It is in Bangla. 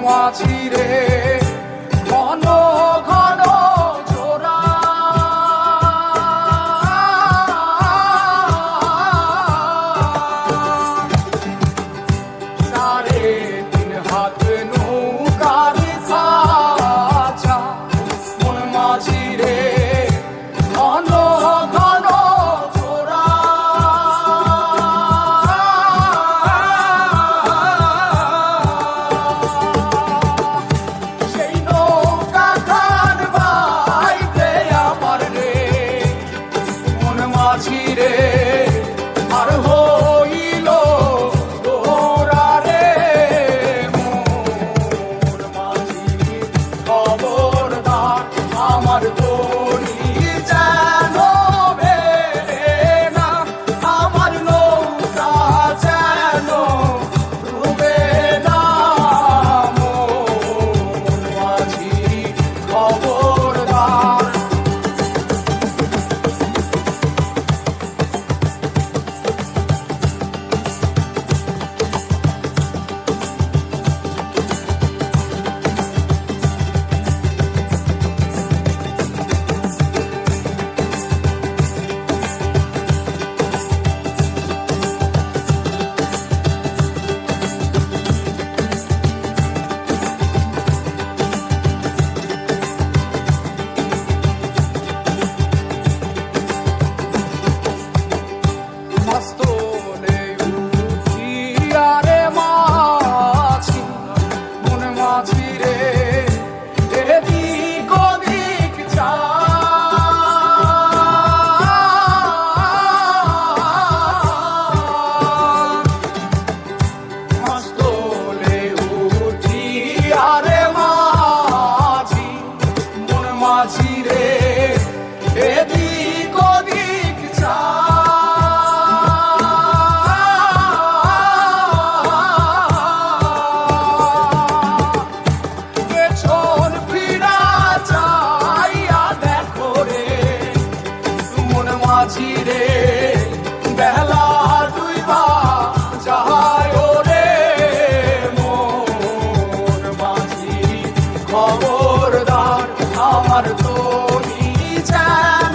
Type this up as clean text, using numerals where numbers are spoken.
মাঝিরে ঘন ঘন জোড়া সাড়ে তিন হাত নৌকার খাঁচা মন মাঝিরে ঘন ঘন জোড়া মাঝিরে আর হইল তোরা রে মোর মাঝি খবরদার আমার দড়ি যেন বেড়ে না আমার নৌকা যেন ডুবে না মোর মাঝি খবরদার মস্তলে উঠিয়ারে মাছি মন মাঝিরে এদিক ওদিক মস্তলে উঠিয়ারে মাছি মন মাঝিরে এদিক ওদিক মাঝিরে বেলা ডুইবা যায় রে মোর মাঝি খবরদার আমার দড়ি যেন